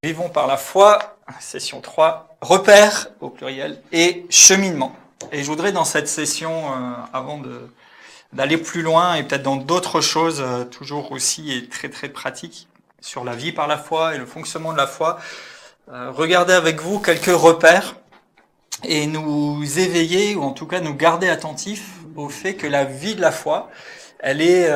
Vivons par la foi, session 3, repères au pluriel et cheminement. Et je voudrais dans cette session, avant d'aller plus loin et peut-être dans d'autres choses toujours aussi et très très pratiques sur la vie par la foi et le fonctionnement de la foi, regarder avec vous quelques repères et nous éveiller ou en tout cas nous garder attentifs au fait que la vie de la foi, elle est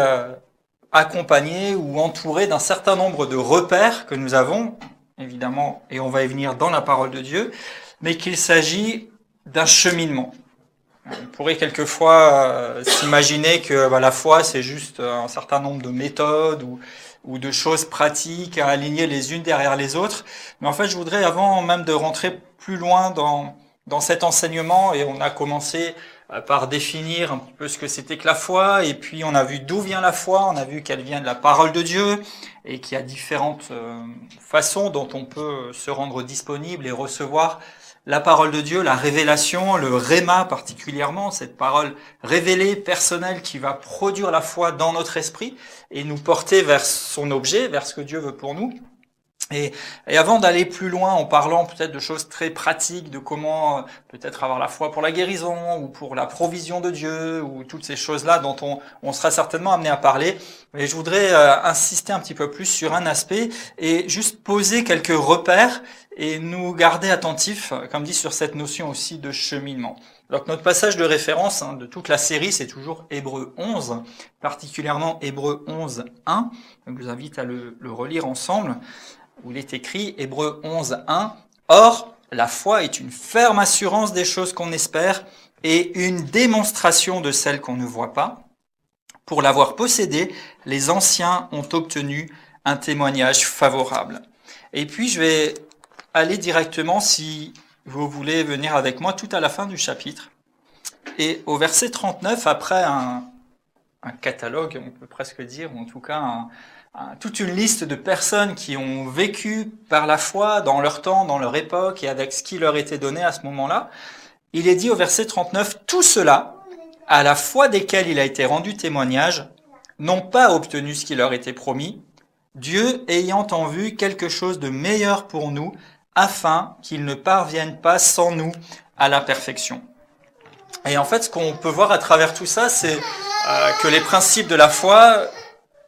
accompagnée ou entourée d'un certain nombre de repères que nous avons, évidemment, et on va y venir dans la parole de Dieu, mais qu'il s'agit d'un cheminement. On pourrait quelquefois s'imaginer que la foi, c'est juste un certain nombre de méthodes ou de choses pratiques à aligner les unes derrière les autres. Mais en fait, je voudrais, avant même de rentrer plus loin dans cet enseignement, et on a commencé par définir un petit peu ce que c'était que la foi, et puis on a vu d'où vient la foi, on a vu qu'elle vient de la parole de Dieu, et qu'il y a différentes façons dont on peut se rendre disponible et recevoir la parole de Dieu, la révélation, le réma particulièrement, cette parole révélée, personnelle, qui va produire la foi dans notre esprit et nous porter vers son objet, vers ce que Dieu veut pour nous. Et avant d'aller plus loin en parlant peut-être de choses très pratiques, de comment peut-être avoir la foi pour la guérison ou pour la provision de Dieu ou toutes ces choses-là dont on sera certainement amené à parler, mais je voudrais insister un petit peu plus sur un aspect et juste poser quelques repères et nous garder attentifs, comme dit, sur cette notion aussi de cheminement. Donc notre passage de référence de toute la série, c'est toujours Hébreux 11, particulièrement Hébreux 11, 1. Donc je vous invite à le relire ensemble, où il est écrit, Hébreux 11, 1, « Or, la foi est une ferme assurance des choses qu'on espère et une démonstration de celles qu'on ne voit pas. Pour l'avoir possédée, les anciens ont obtenu un témoignage favorable. » Et puis je vais aller directement, si vous voulez venir avec moi, tout à la fin du chapitre. Et au verset 39, après un catalogue, on peut presque dire, ou en tout cas toute une liste de personnes qui ont vécu par la foi dans leur temps, dans leur époque, et avec ce qui leur était donné à ce moment-là, il est dit au verset 39, « Tout cela, à la foi desquels il a été rendu témoignage, n'ont pas obtenu ce qui leur était promis, Dieu ayant en vue quelque chose de meilleur pour nous, afin qu'ils ne parviennent pas sans nous à la perfection. » Et en fait, ce qu'on peut voir à travers tout ça, c'est que les principes de la foi,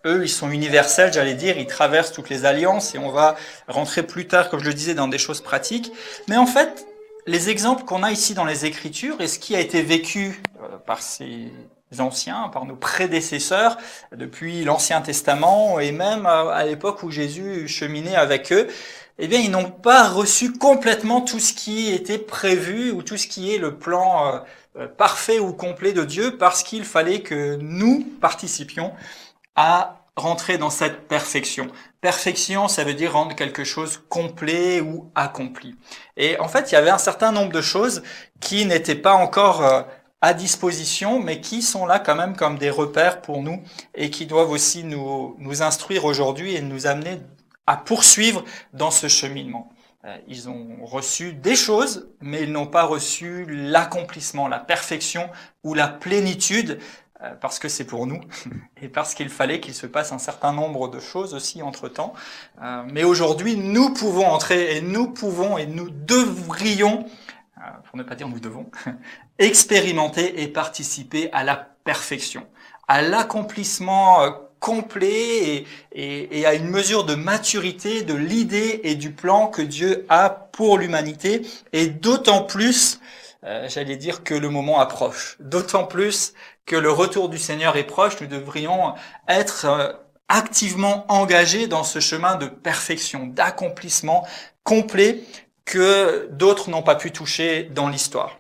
eux, ils sont universels, j'allais dire, ils traversent toutes les alliances, et on va rentrer plus tard, comme je le disais, dans des choses pratiques. Mais en fait, les exemples qu'on a ici dans les Écritures, et ce qui a été vécu par ces anciens, par nos prédécesseurs, depuis l'Ancien Testament, et même à l'époque où Jésus cheminait avec eux, eh bien, ils n'ont pas reçu complètement tout ce qui était prévu, ou tout ce qui est le plan parfait ou complet de Dieu, parce qu'il fallait que nous participions à rentrer dans cette perfection. Perfection, ça veut dire rendre quelque chose complet ou accompli. Et en fait, il y avait un certain nombre de choses qui n'étaient pas encore à disposition, mais qui sont là quand même comme des repères pour nous et qui doivent aussi nous instruire aujourd'hui et nous amener à poursuivre dans ce cheminement. Ils ont reçu des choses, mais ils n'ont pas reçu l'accomplissement, la perfection ou la plénitude, parce que c'est pour nous, et parce qu'il fallait qu'il se passe un certain nombre de choses aussi entre-temps. Mais aujourd'hui, nous pouvons entrer, et nous pouvons, et nous devrions, pour ne pas dire nous devons, expérimenter et participer à la perfection, à l'accomplissement complet et à une mesure de maturité de l'idée et du plan que Dieu a pour l'humanité, et d'autant plus, j'allais dire, que le moment approche. D'autant plus que le retour du Seigneur est proche, nous devrions être activement engagés dans ce chemin de perfection, d'accomplissement complet que d'autres n'ont pas pu toucher dans l'histoire.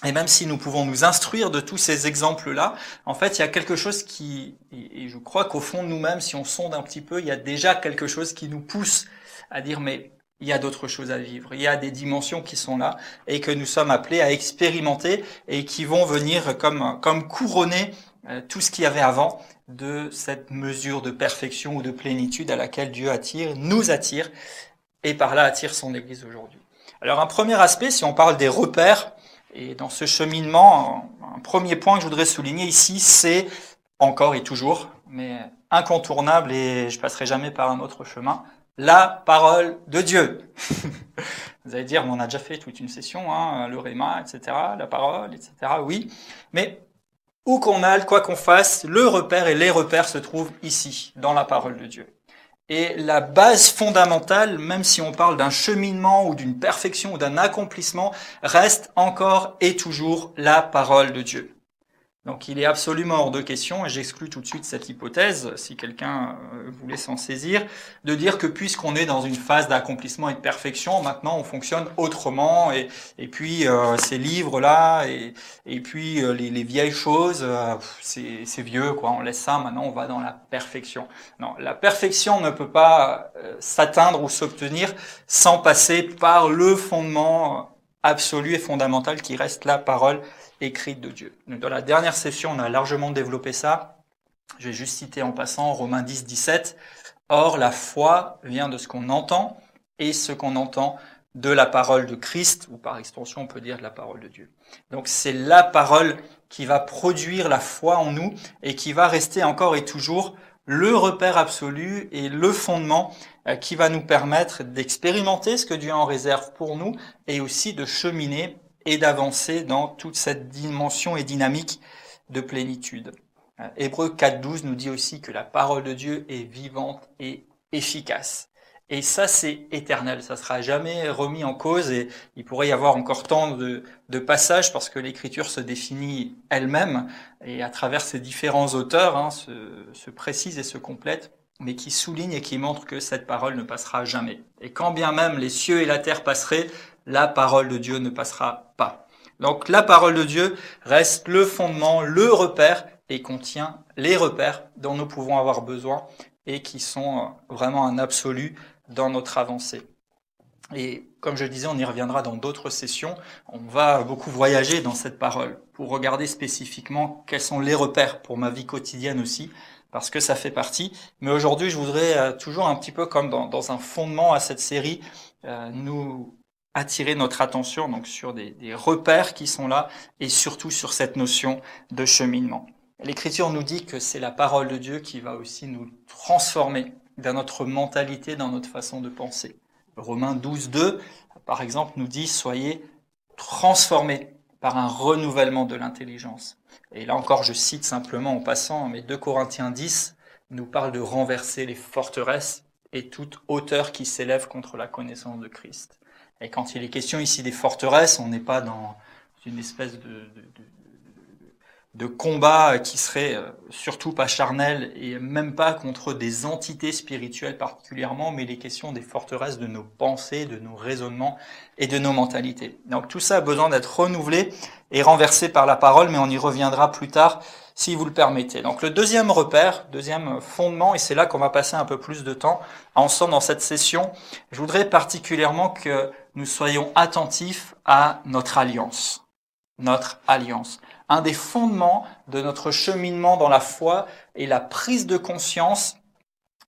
Et même si nous pouvons nous instruire de tous ces exemples-là, en fait, il y a quelque chose qui, et je crois qu'au fond de nous-mêmes, si on sonde un petit peu, il y a déjà quelque chose qui nous pousse à dire, mais il y a d'autres choses à vivre, il y a des dimensions qui sont là et que nous sommes appelés à expérimenter et qui vont venir comme couronner tout ce qu'il y avait avant de cette mesure de perfection ou de plénitude à laquelle Dieu nous attire et par là attire son Église aujourd'hui. Alors un premier aspect, si on parle des repères, et dans ce cheminement, un premier point que je voudrais souligner ici, c'est encore et toujours, mais incontournable, et je passerai jamais par un autre chemin, la parole de Dieu. Vous allez dire, on a déjà fait toute une session, hein, le réma, etc., la parole, etc., oui. Mais où qu'on aille, quoi qu'on fasse, le repère et les repères se trouvent ici, dans la parole de Dieu. Et la base fondamentale, même si on parle d'un cheminement ou d'une perfection ou d'un accomplissement, reste encore et toujours la parole de Dieu. Donc il est absolument hors de question, et j'exclus tout de suite cette hypothèse, si quelqu'un voulait s'en saisir, de dire que puisqu'on est dans une phase d'accomplissement et de perfection, maintenant on fonctionne autrement, et puis ces livres-là, et puis les vieilles choses, c'est vieux, quoi. On laisse ça, maintenant on va dans la perfection. Non, la perfection ne peut pas s'atteindre ou s'obtenir sans passer par le fondement absolu et fondamental qui reste la parole écrite de Dieu. Donc, dans la dernière session, on a largement développé ça. Je vais juste citer en passant Romains 10, 17. Or, la foi vient de ce qu'on entend, et ce qu'on entend de la parole de Christ, ou par extension, on peut dire de la parole de Dieu. Donc, c'est la parole qui va produire la foi en nous, et qui va rester encore et toujours le repère absolu et le fondement qui va nous permettre d'expérimenter ce que Dieu en réserve pour nous, et aussi de cheminer et d'avancer dans toute cette dimension et dynamique de plénitude. Hébreux 4.12 nous dit aussi que la parole de Dieu est vivante et efficace. Et ça, c'est éternel, ça sera jamais remis en cause, et il pourrait y avoir encore tant de passages parce que l'Écriture se définit elle-même, et à travers ses différents auteurs, hein, se précise et se complète, mais qui souligne et qui montre que cette parole ne passera jamais. Et quand bien même les cieux et la terre passeraient, la parole de Dieu ne passera pas. Donc la parole de Dieu reste le fondement, le repère, et contient les repères dont nous pouvons avoir besoin et qui sont vraiment un absolu dans notre avancée. Et comme je disais, on y reviendra dans d'autres sessions. On va beaucoup voyager dans cette parole pour regarder spécifiquement quels sont les repères pour ma vie quotidienne aussi, parce que ça fait partie. Mais aujourd'hui, je voudrais toujours un petit peu comme dans un fondement à cette série, nous attirer notre attention donc sur des repères qui sont là, et surtout sur cette notion de cheminement. L'Écriture nous dit que c'est la parole de Dieu qui va aussi nous transformer dans notre mentalité, dans notre façon de penser. Romains 12, 2, par exemple, nous dit « Soyez transformés par un renouvellement de l'intelligence ». Et là encore, je cite simplement en passant, mais 2 Corinthiens 10 nous parle de renverser les forteresses et toute hauteur qui s'élève contre la connaissance de Christ. Et quand il est question ici des forteresses, on n'est pas dans une espèce de combat qui serait surtout pas charnel, et même pas contre des entités spirituelles particulièrement, mais les questions des forteresses de nos pensées, de nos raisonnements et de nos mentalités. Donc tout ça a besoin d'être renouvelé et renversé par la parole, mais on y reviendra plus tard si vous le permettez. Donc le deuxième repère, deuxième fondement, et c'est là qu'on va passer un peu plus de temps ensemble dans cette session, je voudrais particulièrement que nous soyons attentifs à notre alliance. Notre alliance. Un des fondements de notre cheminement dans la foi est la prise de conscience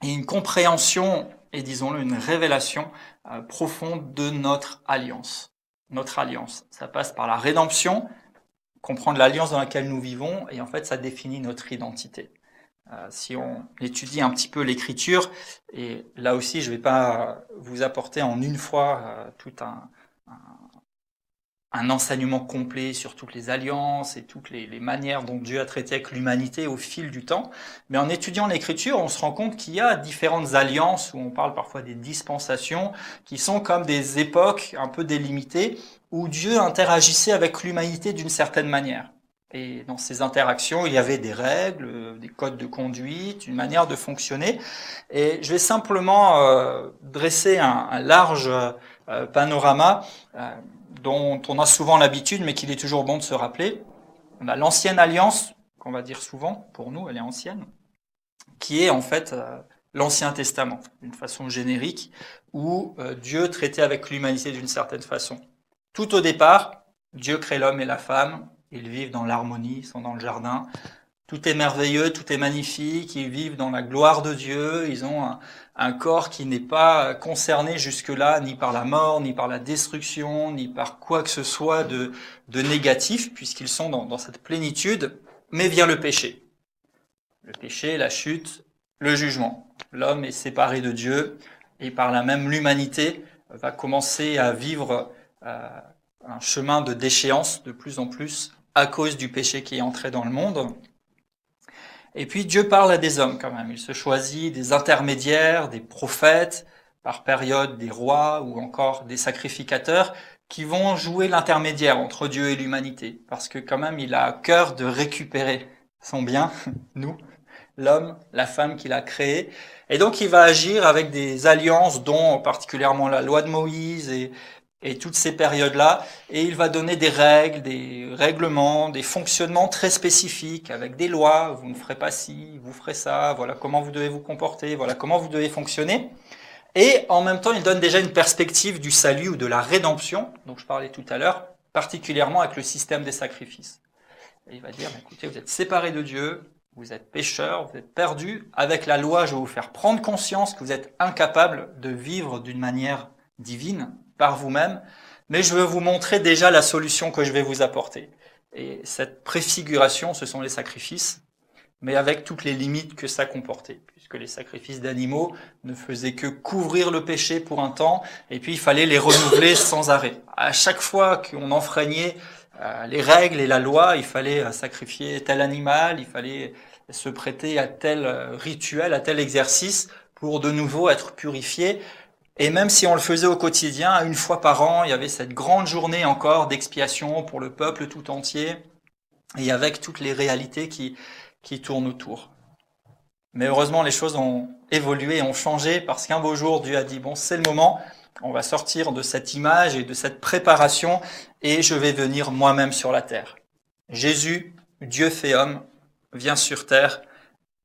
et une compréhension, et disons-le, une révélation profonde de notre alliance. Notre alliance, ça passe par la rédemption, comprendre l'alliance dans laquelle nous vivons, et en fait, ça définit notre identité. Si on étudie un petit peu l'Écriture, et là aussi, je ne vais pas vous apporter en une fois tout un enseignement complet sur toutes les alliances et toutes les manières dont Dieu a traité avec l'humanité au fil du temps. Mais en étudiant l'Écriture, on se rend compte qu'il y a différentes alliances, où on parle parfois des dispensations, qui sont comme des époques un peu délimitées, où Dieu interagissait avec l'humanité d'une certaine manière. Et dans ces interactions, il y avait des règles, des codes de conduite, une manière de fonctionner. Et je vais simplement dresser un large panorama dont on a souvent l'habitude, mais qu'il est toujours bon de se rappeler. On a l'ancienne alliance, qu'on va dire souvent, pour nous, elle est ancienne, qui est en fait l'Ancien Testament, d'une façon générique, où Dieu traitait avec l'humanité d'une certaine façon. Tout au départ, Dieu crée l'homme et la femme, ils vivent dans l'harmonie, ils sont dans le jardin, tout est merveilleux, tout est magnifique, ils vivent dans la gloire de Dieu, ils ont un corps qui n'est pas concerné jusque-là ni par la mort, ni par la destruction, ni par quoi que ce soit de négatif, puisqu'ils sont dans cette plénitude, mais vient le péché. Le péché, la chute, le jugement. L'homme est séparé de Dieu, et par là même l'humanité va commencer à vivre un chemin de déchéance de plus en plus à cause du péché qui est entré dans le monde. Et puis Dieu parle à des hommes quand même. Il se choisit des intermédiaires, des prophètes, par période des rois ou encore des sacrificateurs qui vont jouer l'intermédiaire entre Dieu et l'humanité. Parce que quand même, il a à cœur de récupérer son bien, nous, l'homme, la femme qu'il a créé. Et donc il va agir avec des alliances, dont particulièrement la loi de Moïse et toutes ces périodes-là. Et il va donner des règles, des règlements, des fonctionnements très spécifiques, avec des lois. Vous ne ferez pas ci, vous ferez ça, voilà comment vous devez vous comporter, voilà comment vous devez fonctionner. Et en même temps, il donne déjà une perspective du salut ou de la rédemption, dont je parlais tout à l'heure, particulièrement avec le système des sacrifices. Et il va dire, écoutez, vous êtes séparés de Dieu, vous êtes pécheurs, vous êtes perdus. Avec la loi, je vais vous faire prendre conscience que vous êtes incapables de vivre d'une manière divine, par vous-même, mais je veux vous montrer déjà la solution que je vais vous apporter. Et cette préfiguration, ce sont les sacrifices, mais avec toutes les limites que ça comportait, puisque les sacrifices d'animaux ne faisaient que couvrir le péché pour un temps, et puis il fallait les renouveler sans arrêt. À chaque fois qu'on enfreignait les règles et la loi, il fallait sacrifier tel animal, il fallait se prêter à tel rituel, à tel exercice, pour de nouveau être purifié. Et même si on le faisait au quotidien, une fois par an, il y avait cette grande journée encore d'expiation pour le peuple tout entier, et avec toutes les réalités qui tournent autour. Mais heureusement, les choses ont évolué et ont changé, parce qu'un beau jour, Dieu a dit, bon, c'est le moment, on va sortir de cette image et de cette préparation, et je vais venir moi-même sur la terre. Jésus, Dieu fait homme, vient sur terre,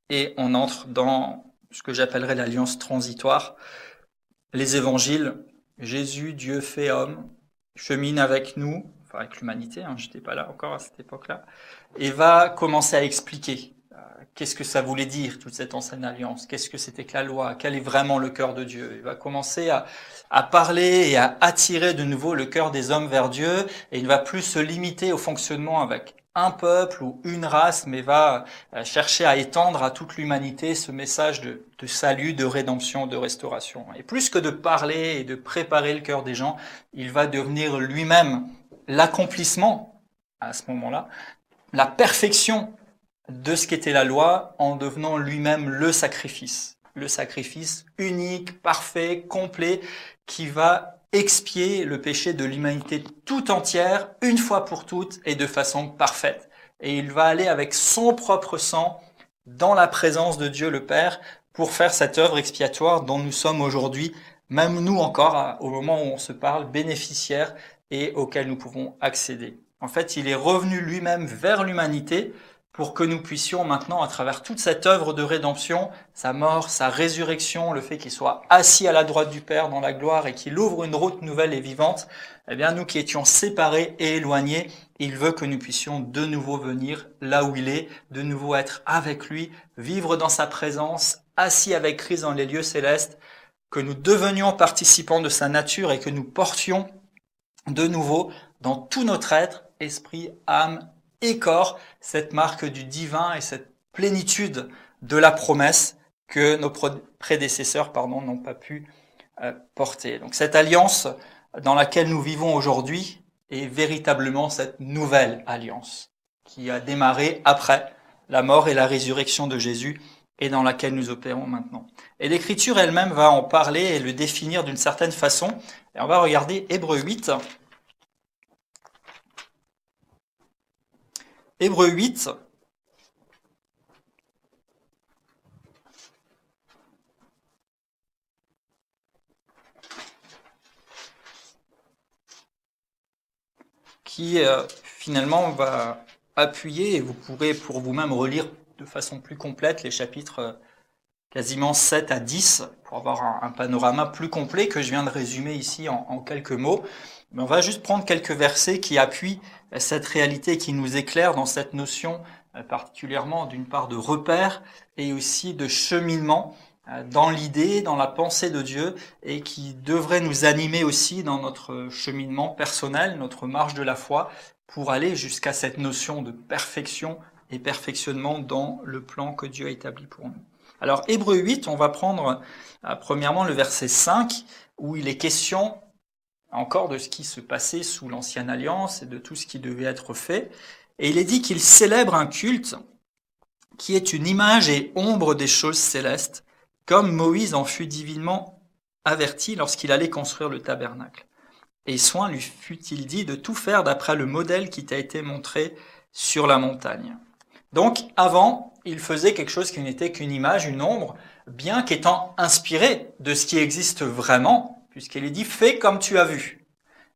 et on entre dans ce que j'appellerais l'alliance transitoire. Les évangiles, Jésus, Dieu fait homme, chemine avec nous, enfin avec l'humanité, j'étais pas là encore à cette époque-là, et va commencer à expliquer qu'est-ce que ça voulait dire, toute cette ancienne alliance, qu'est-ce que c'était que la loi, quel est vraiment le cœur de Dieu. Il va commencer à parler et à attirer de nouveau le cœur des hommes vers Dieu, et il ne va plus se limiter au fonctionnement avec un peuple ou une race, mais va chercher à étendre à toute l'humanité ce message de salut, de rédemption, de restauration. Et plus que de parler et de préparer le cœur des gens, il va devenir lui-même l'accomplissement, à ce moment-là, la perfection de ce qu'était la loi, en devenant lui-même le sacrifice unique, parfait, complet, qui va expier le péché de l'humanité tout entière, une fois pour toutes et de façon parfaite. Et il va aller avec son propre sang dans la présence de Dieu le Père pour faire cette œuvre expiatoire dont nous sommes aujourd'hui, même nous encore, au moment où on se parle, bénéficiaires et auquel nous pouvons accéder. En fait, il est revenu lui-même vers l'humanité pour que nous puissions maintenant, à travers toute cette œuvre de rédemption, sa mort, sa résurrection, le fait qu'il soit assis à la droite du Père dans la gloire et qu'il ouvre une route nouvelle et vivante, eh bien, nous qui étions séparés et éloignés, il veut que nous puissions de nouveau venir là où il est, de nouveau être avec lui, vivre dans sa présence, assis avec Christ dans les lieux célestes, que nous devenions participants de sa nature et que nous portions de nouveau dans tout notre être, esprit, âme et corps, cette marque du divin et cette plénitude de la promesse que nos prédécesseurs n'ont pas pu porter. Donc cette alliance dans laquelle nous vivons aujourd'hui est véritablement cette nouvelle alliance qui a démarré après la mort et la résurrection de Jésus et dans laquelle nous opérons maintenant. Et l'Écriture elle-même va en parler et le définir d'une certaine façon. Et on va regarder Hébreux 8. Hébreux 8, qui finalement va appuyer, et vous pourrez pour vous-même relire de façon plus complète les chapitres quasiment 7 à 10 pour avoir un panorama plus complet que je viens de résumer ici en quelques mots. Mais on va juste prendre quelques versets qui appuient cette réalité, qui nous éclairent dans cette notion particulièrement d'une part de repère et aussi de cheminement dans l'idée, dans la pensée de Dieu, et qui devrait nous animer aussi dans notre cheminement personnel, notre marche de la foi, pour aller jusqu'à cette notion de perfection et perfectionnement dans le plan que Dieu a établi pour nous. Alors, Hébreux 8, on va prendre premièrement le verset 5, où il est question encore de ce qui se passait sous l'Ancienne Alliance et de tout ce qui devait être fait. Et il est dit qu'il célèbre un culte qui est une image et ombre des choses célestes, comme Moïse en fut divinement averti lorsqu'il allait construire le tabernacle. Et soin lui fut-il dit de tout faire d'après le modèle qui t'a été montré sur la montagne. Donc, avant, il faisait quelque chose qui n'était qu'une image, une ombre, bien qu'étant inspiré de ce qui existe vraiment, puisqu'il est dit « fais comme tu as vu ».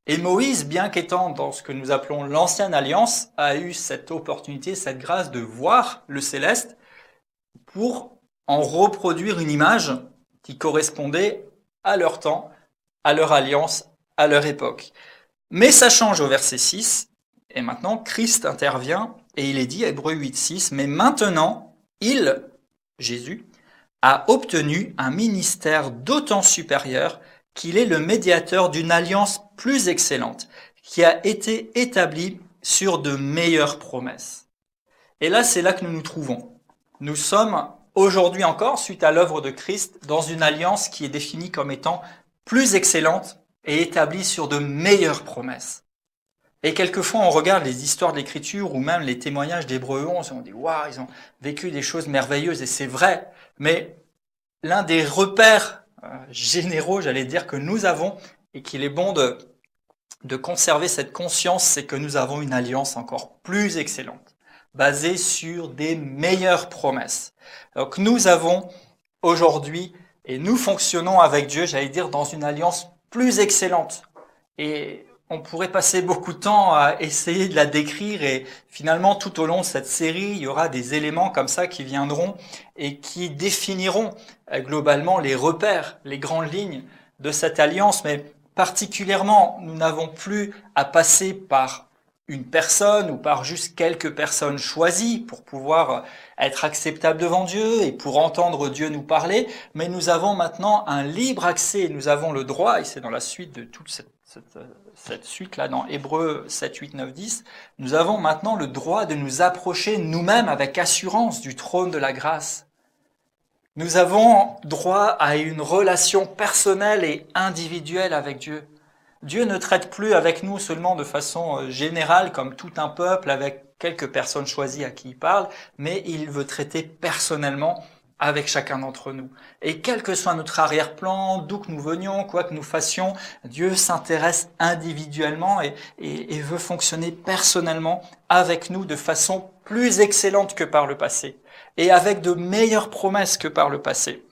Et Moïse, bien qu'étant dans ce que nous appelons l'ancienne alliance, a eu cette opportunité, cette grâce de voir le céleste pour en reproduire une image qui correspondait à leur temps, à leur alliance, à leur époque. Mais ça change au verset 6, et maintenant Christ intervient, et il est dit, Hébreux 8, 6, « Mais maintenant, il, Jésus, a obtenu un ministère d'autant supérieur qu'il est le médiateur d'une alliance plus excellente, qui a été établie sur de meilleures promesses. » Et là, c'est là que nous nous trouvons. Nous sommes aujourd'hui encore, suite à l'œuvre de Christ, dans une alliance qui est définie comme étant plus excellente et établie sur de meilleures promesses. Et quelquefois, on regarde les histoires de l'Écriture ou même les témoignages d'Hébreux 11 et on dit « Waouh, ils ont vécu des choses merveilleuses » et c'est vrai. Mais l'un des repères généraux, j'allais dire, que nous avons et qu'il est bon de conserver cette conscience, c'est que nous avons une alliance encore plus excellente, basée sur des meilleures promesses. Donc nous avons aujourd'hui, et nous fonctionnons avec Dieu, j'allais dire, dans une alliance plus excellente. Et on pourrait passer beaucoup de temps à essayer de la décrire et finalement tout au long de cette série, il y aura des éléments comme ça qui viendront et qui définiront globalement les repères, les grandes lignes de cette alliance. Mais particulièrement, nous n'avons plus à passer par une personne ou par juste quelques personnes choisies pour pouvoir être acceptables devant Dieu et pour entendre Dieu nous parler, mais nous avons maintenant un libre accès, nous avons le droit, et c'est dans la suite de toute cette suite-là, dans Hébreux 7, 8, 9, 10, nous avons maintenant le droit de nous approcher nous-mêmes avec assurance du trône de la grâce. Nous avons droit à une relation personnelle et individuelle avec Dieu. Dieu ne traite plus avec nous seulement de façon générale, comme tout un peuple, avec quelques personnes choisies à qui il parle, mais il veut traiter personnellement avec chacun d'entre nous. Et quel que soit notre arrière-plan, d'où que nous venions, quoi que nous fassions, Dieu s'intéresse individuellement et veut fonctionner personnellement avec nous de façon plus excellente que par le passé, et avec de meilleures promesses que par le passé.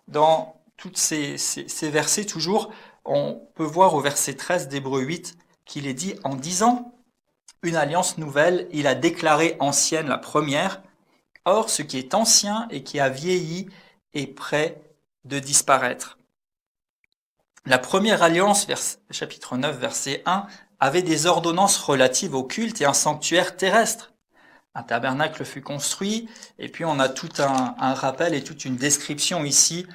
Dans tous ces versets, toujours, on peut voir au verset 13 d'Hébreux 8 qu'il est dit « En disant une alliance nouvelle, il a déclaré ancienne la première. Or, ce qui est ancien et qui a vieilli est prêt de disparaître. » La première alliance, chapitre 9, verset 1, avait des ordonnances relatives au culte et un sanctuaire terrestre. Un tabernacle fut construit, et puis on a tout un rappel et toute une description ici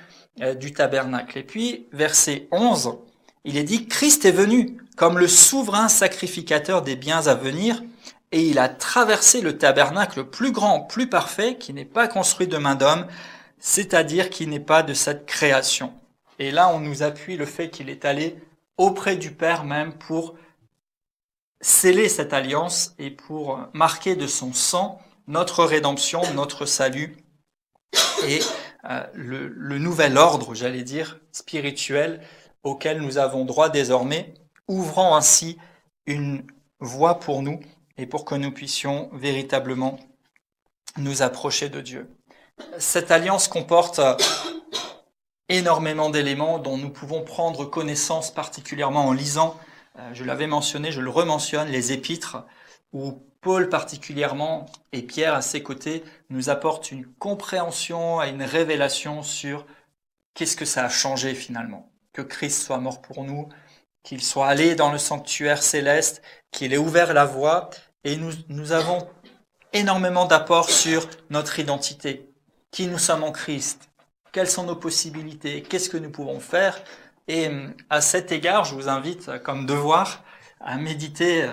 du tabernacle. Et puis, verset 11, il est dit « Christ est venu comme le souverain sacrificateur des biens à venir, et il a traversé le tabernacle plus grand, plus parfait, qui n'est pas construit de main d'homme, c'est-à-dire qui n'est pas de cette création. » Et là, on nous appuie le fait qu'il est allé auprès du Père même pour sceller cette alliance et pour marquer de son sang notre rédemption, notre salut et le nouvel ordre, j'allais dire, spirituel auquel nous avons droit désormais, ouvrant ainsi une voie pour nous et pour que nous puissions véritablement nous approcher de Dieu. Cette alliance comporte énormément d'éléments dont nous pouvons prendre connaissance, particulièrement en lisant, je l'avais mentionné, je le rementionne, les épîtres, où Paul particulièrement et Pierre à ses côtés nous apportent une compréhension et une révélation sur qu'est-ce que ça a changé finalement. Que Christ soit mort pour nous, qu'il soit allé dans le sanctuaire céleste, qu'il ait ouvert la voie, et nous avons énormément d'apports sur notre identité, qui nous sommes en Christ, quelles sont nos possibilités, qu'est-ce que nous pouvons faire. Et à cet égard, je vous invite comme devoir à méditer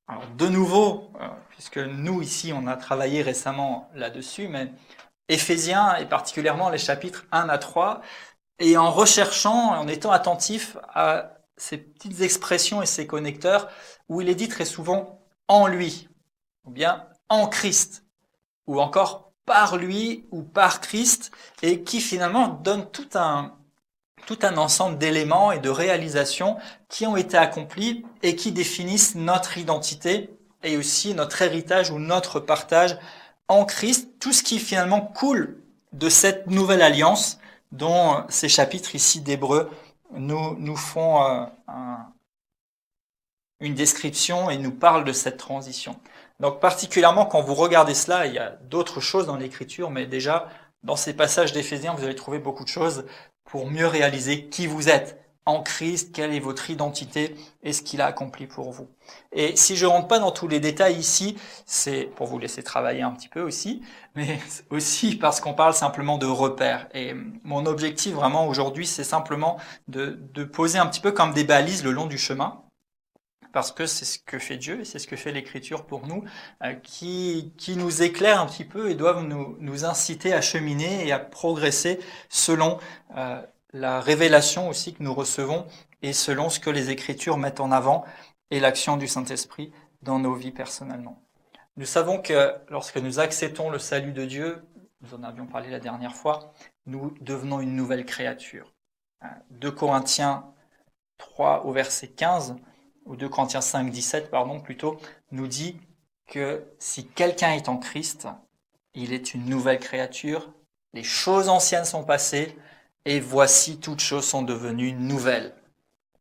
alors de nouveau, puisque nous ici on a travaillé récemment là-dessus, mais Éphésiens et particulièrement les chapitres 1 à 3, et en recherchant, en étant attentif à ces petites expressions et ces connecteurs où il est dit très souvent en lui, ou bien en Christ, ou encore par lui ou par Christ, et qui finalement donne tout un ensemble d'éléments et de réalisations qui ont été accomplis et qui définissent notre identité et aussi notre héritage ou notre partage en Christ, tout ce qui finalement coule de cette nouvelle alliance dont ces chapitres ici d'Hébreux nous font une description et nous parlent de cette transition. Donc particulièrement quand vous regardez cela, il y a d'autres choses dans l'Écriture, mais déjà dans ces passages d'Éphésiens, vous allez trouver beaucoup de choses pour mieux réaliser qui vous êtes en Christ, quelle est votre identité et ce qu'il a accompli pour vous. Et si je rentre pas dans tous les détails ici, c'est pour vous laisser travailler un petit peu aussi, mais aussi parce qu'on parle simplement de repères. Et mon objectif vraiment aujourd'hui, c'est simplement de poser un petit peu comme des balises le long du chemin, parce que c'est ce que fait Dieu et c'est ce que fait l'Écriture pour nous, qui nous éclaire un petit peu et doivent nous inciter à cheminer et à progresser selon la révélation aussi que nous recevons et selon ce que les Écritures mettent en avant et l'action du Saint-Esprit dans nos vies personnellement. Nous savons que lorsque nous acceptons le salut de Dieu, nous en avions parlé la dernière fois, nous devenons une nouvelle créature. 2 Corinthiens 3 au verset 15, ou 2 Corinthiens 5, 17, plutôt, nous dit que si quelqu'un est en Christ, il est une nouvelle créature, les choses anciennes sont passées, et voici toutes choses sont devenues nouvelles.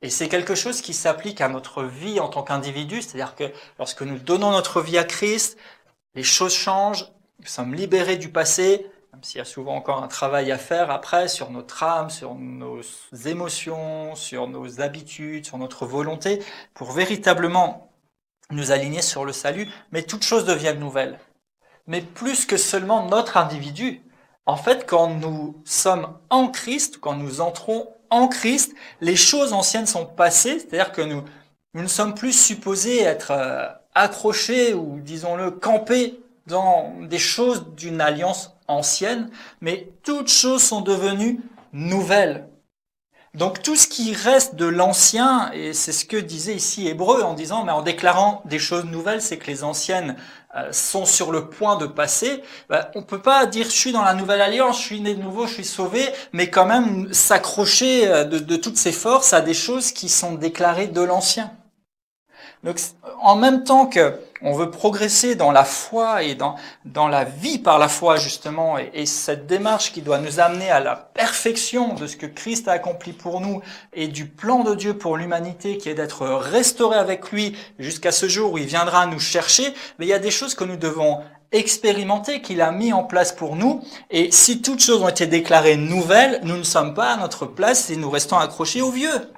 Et c'est quelque chose qui s'applique à notre vie en tant qu'individu, c'est-à-dire que lorsque nous donnons notre vie à Christ, les choses changent, nous sommes libérés du passé, même s'il y a souvent encore un travail à faire après sur notre âme, sur nos émotions, sur nos habitudes, sur notre volonté, pour véritablement nous aligner sur le salut, mais toutes choses deviennent nouvelles. Mais plus que seulement notre individu, en fait, quand nous sommes en Christ, quand nous entrons en Christ, les choses anciennes sont passées, c'est-à-dire que nous ne sommes plus supposés être accrochés ou, disons-le, campés dans des choses d'une alliance ancienne, mais toutes choses sont devenues nouvelles. Donc tout ce qui reste de l'ancien, et c'est ce que disait ici Hébreu en disant, mais en déclarant des choses nouvelles, c'est que les anciennes sont sur le point de passer. On peut pas dire je suis dans la nouvelle alliance, je suis né de nouveau, je suis sauvé, mais quand même s'accrocher de toutes ses forces à des choses qui sont déclarées de l'ancien. Donc, en même temps que on veut progresser dans la foi et dans la vie par la foi, justement, et cette démarche qui doit nous amener à la perfection de ce que Christ a accompli pour nous et du plan de Dieu pour l'humanité qui est d'être restauré avec lui jusqu'à ce jour où il viendra nous chercher, mais il y a des choses que nous devons expérimenter, qu'il a mis en place pour nous. Et si toutes choses ont été déclarées nouvelles, nous ne sommes pas à notre place et nous restons accrochés au vieux.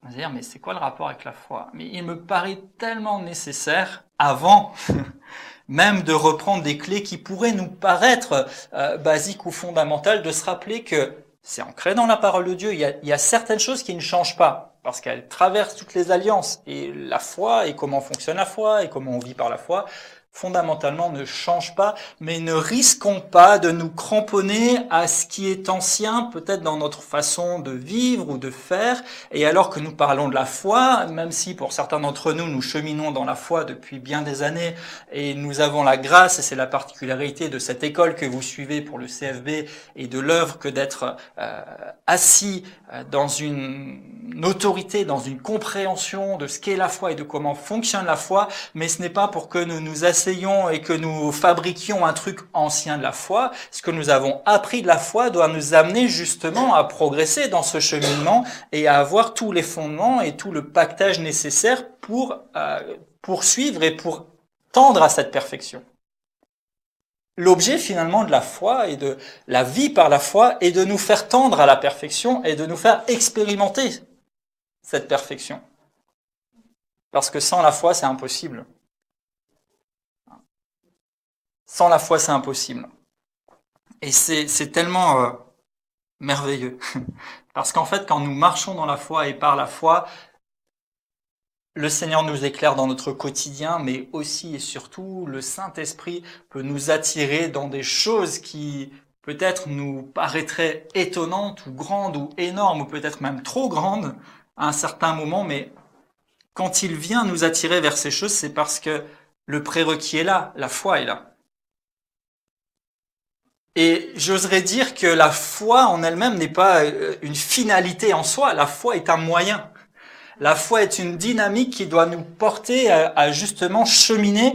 On va dire, mais c'est quoi le rapport avec la foi? Mais il me paraît tellement nécessaire, avant même de reprendre des clés qui pourraient nous paraître basiques ou fondamentales, de se rappeler que c'est ancré dans la parole de Dieu. Il y a certaines choses qui ne changent pas, parce qu'elles traversent toutes les alliances. Et la foi, et comment fonctionne la foi, et comment on vit par la foi, fondamentalement ne change pas, mais ne risquons pas de nous cramponner à ce qui est ancien, peut-être dans notre façon de vivre ou de faire. Et alors que nous parlons de la foi, même si pour certains d'entre nous, nous cheminons dans la foi depuis bien des années, et nous avons la grâce, et c'est la particularité de cette école que vous suivez pour le CFB, et de l'œuvre que d'être assis dans une autorité, dans une compréhension de ce qu'est la foi et de comment fonctionne la foi, mais ce n'est pas pour que nous nous asseyons et que nous fabriquions un truc ancien de la foi. Ce que nous avons appris de la foi doit nous amener justement à progresser dans ce cheminement et à avoir tous les fondements et tout le pactage nécessaire pour poursuivre et pour tendre à cette perfection. L'objet finalement de la foi et de la vie par la foi est de nous faire tendre à la perfection et de nous faire expérimenter cette perfection. Parce que sans la foi, c'est impossible. Sans la foi, c'est impossible. Et c'est tellement merveilleux. Parce qu'en fait, quand nous marchons dans la foi et par la foi, le Seigneur nous éclaire dans notre quotidien, mais aussi et surtout, le Saint-Esprit peut nous attirer dans des choses qui peut-être nous paraîtraient étonnantes ou grandes ou énormes ou peut-être même trop grandes à un certain moment, mais quand il vient nous attirer vers ces choses, c'est parce que le prérequis est là, la foi est là. Et j'oserais dire que la foi en elle-même n'est pas une finalité en soi, la foi est un moyen. La foi est une dynamique qui doit nous porter à justement cheminer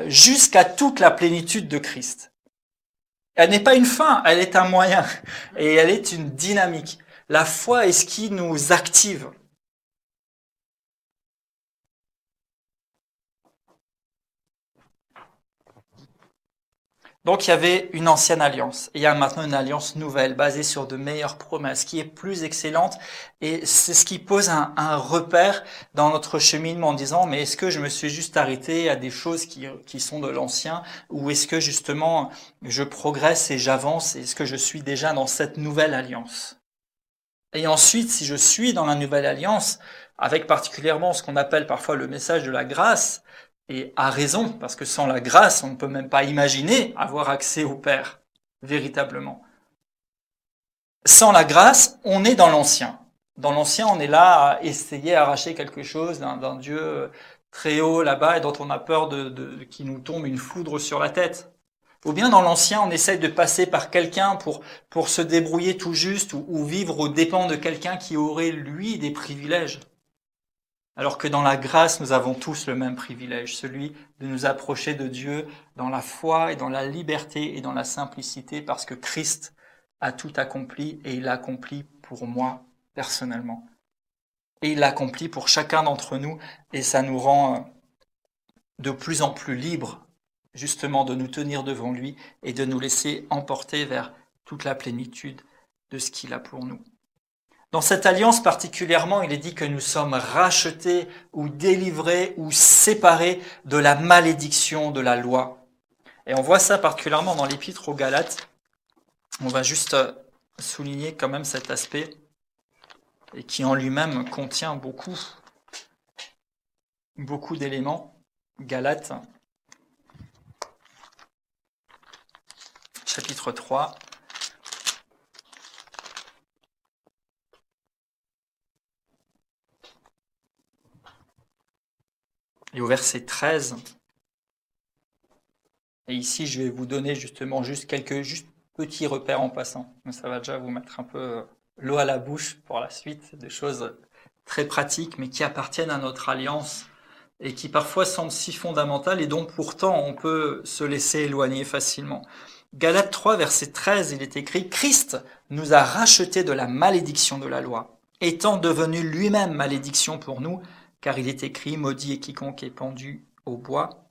jusqu'à toute la plénitude de Christ. Elle n'est pas une fin, elle est un moyen et elle est une dynamique. La foi est ce qui nous active. Donc il y avait une ancienne alliance, et il y a maintenant une alliance nouvelle, basée sur de meilleures promesses, qui est plus excellente, et c'est ce qui pose un repère dans notre cheminement en disant, mais est-ce que je me suis juste arrêté à des choses qui sont de l'ancien, ou est-ce que justement je progresse et j'avance, et est-ce que je suis déjà dans cette nouvelle alliance? Et ensuite, si je suis dans la nouvelle alliance, avec particulièrement ce qu'on appelle parfois le message de la grâce, et à raison, parce que sans la grâce, on ne peut même pas imaginer avoir accès au Père, véritablement. Sans la grâce, on est dans l'ancien. Dans l'ancien, on est là à essayer d'arracher quelque chose d'un Dieu très haut là-bas et dont on a peur qu'il nous tombe une foudre sur la tête. Ou bien dans l'ancien, on essaye de passer par quelqu'un pour se débrouiller tout juste ou vivre aux dépens de quelqu'un qui aurait, lui, des privilèges. Alors que dans la grâce, nous avons tous le même privilège, celui de nous approcher de Dieu dans la foi et dans la liberté et dans la simplicité, parce que Christ a tout accompli et il l'a accompli pour moi personnellement. Et il l'a accompli pour chacun d'entre nous et ça nous rend de plus en plus libres, justement, de nous tenir devant lui et de nous laisser emporter vers toute la plénitude de ce qu'il a pour nous. Dans cette alliance particulièrement, il est dit que nous sommes rachetés ou délivrés ou séparés de la malédiction de la loi. Et on voit ça particulièrement dans l'épître aux Galates. On va juste souligner quand même cet aspect et qui en lui-même contient beaucoup d'éléments. Galates, chapitre 3. Et au verset 13, et ici je vais vous donner justement juste quelques petits repères en passant, mais ça va déjà vous mettre un peu l'eau à la bouche pour la suite, des choses très pratiques mais qui appartiennent à notre alliance et qui parfois semblent si fondamentales et dont pourtant on peut se laisser éloigner facilement. Galates 3, verset 13, il est écrit « Christ nous a rachetés de la malédiction de la loi, étant devenu lui-même malédiction pour nous, car il est écrit, maudit est quiconque est pendu au bois,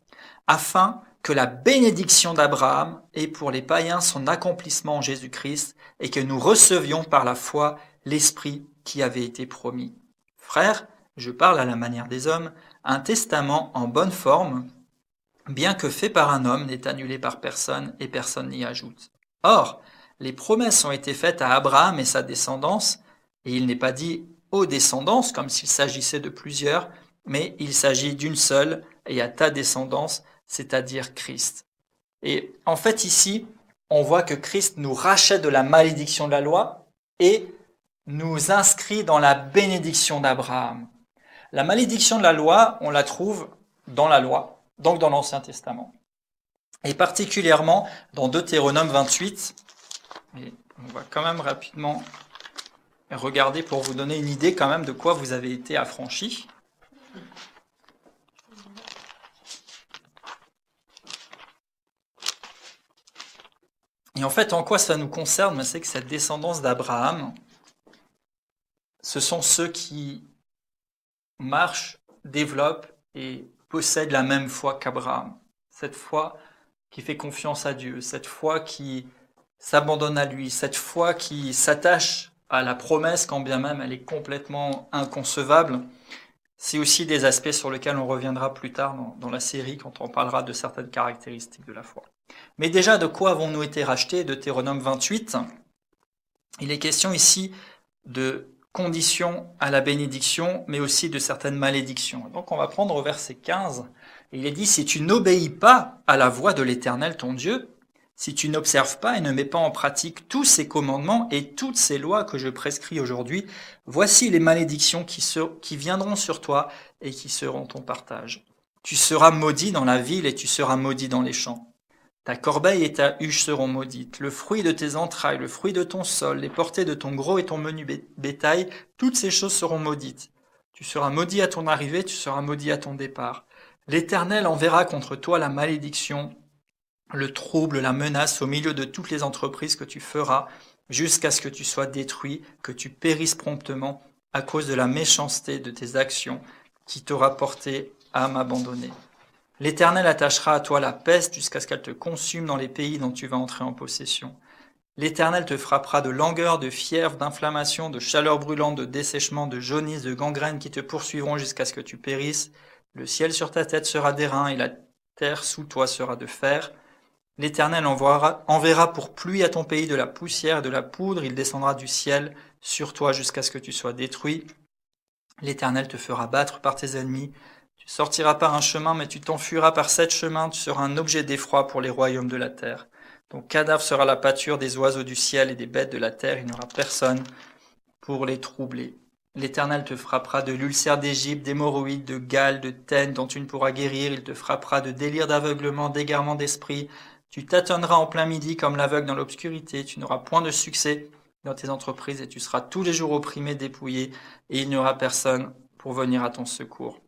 afin que la bénédiction d'Abraham ait pour les païens son accomplissement en Jésus-Christ et que nous recevions par la foi l'Esprit qui avait été promis. Frères, je parle à la manière des hommes, un testament en bonne forme, bien que fait par un homme, n'est annulé par personne et personne n'y ajoute. Or, les promesses ont été faites à Abraham et sa descendance, et il n'est pas dit aux descendances, comme s'il s'agissait de plusieurs, mais il s'agit d'une seule, et à ta descendance, c'est-à-dire Christ. Et en fait, ici, on voit que Christ nous rachète de la malédiction de la loi et nous inscrit dans la bénédiction d'Abraham. La malédiction de la loi, on la trouve dans la loi, donc dans l'Ancien Testament. Et particulièrement dans Deutéronome 28, et on va quand même rapidement regardez pour vous donner une idée quand même de quoi vous avez été affranchis. Et en fait, en quoi ça nous concerne, c'est que cette descendance d'Abraham, ce sont ceux qui marchent, développent et possèdent la même foi qu'Abraham. Cette foi qui fait confiance à Dieu, cette foi qui s'abandonne à lui, cette foi qui s'attache à la promesse, quand bien même elle est complètement inconcevable. C'est aussi des aspects sur lesquels on reviendra plus tard dans la série quand on parlera de certaines caractéristiques de la foi. Mais déjà, de quoi avons-nous été rachetés? Deutéronome 28. Il est question ici de conditions à la bénédiction, mais aussi de certaines malédictions. Donc on va prendre au verset 15. Il est dit, si tu n'obéis pas à la voix de l'Éternel ton Dieu, si tu n'observes pas et ne mets pas en pratique tous ces commandements et toutes ces lois que je prescris aujourd'hui, voici les malédictions qui viendront sur toi et qui seront ton partage. Tu seras maudit dans la ville et tu seras maudit dans les champs. Ta corbeille et ta huche seront maudites, le fruit de tes entrailles, le fruit de ton sol, les portées de ton gros et ton menu bétail, toutes ces choses seront maudites. Tu seras maudit à ton arrivée, tu seras maudit à ton départ. L'Éternel enverra contre toi la malédiction, le trouble, la menace au milieu de toutes les entreprises que tu feras, jusqu'à ce que tu sois détruit, que tu périsses promptement à cause de la méchanceté de tes actions qui t'aura porté à m'abandonner. L'Éternel attachera à toi la peste jusqu'à ce qu'elle te consume dans les pays dont tu vas entrer en possession. L'Éternel te frappera de langueur, de fièvre, d'inflammation, de chaleur brûlante, de dessèchement, de jaunisse, de gangrène qui te poursuivront jusqu'à ce que tu périsses. Le ciel sur ta tête sera d'airain et la terre sous toi sera de fer. L'Éternel enverra pour pluie à ton pays de la poussière et de la poudre. Il descendra du ciel sur toi jusqu'à ce que tu sois détruit. L'Éternel te fera battre par tes ennemis. Tu sortiras par un chemin, mais tu t'enfuiras par 7 chemins. Tu seras un objet d'effroi pour les royaumes de la terre. Ton cadavre sera la pâture des oiseaux du ciel et des bêtes de la terre. Il n'y aura personne pour les troubler. L'Éternel te frappera de l'ulcère d'Égypte, d'hémorroïdes, de gale, de teigne dont tu ne pourras guérir. Il te frappera de délire d'aveuglement, d'égarement d'esprit. Tu tâtonneras en plein midi comme l'aveugle dans l'obscurité. Tu n'auras point de succès dans tes entreprises et tu seras tous les jours opprimé, dépouillé, et il n'y aura personne pour venir à ton secours.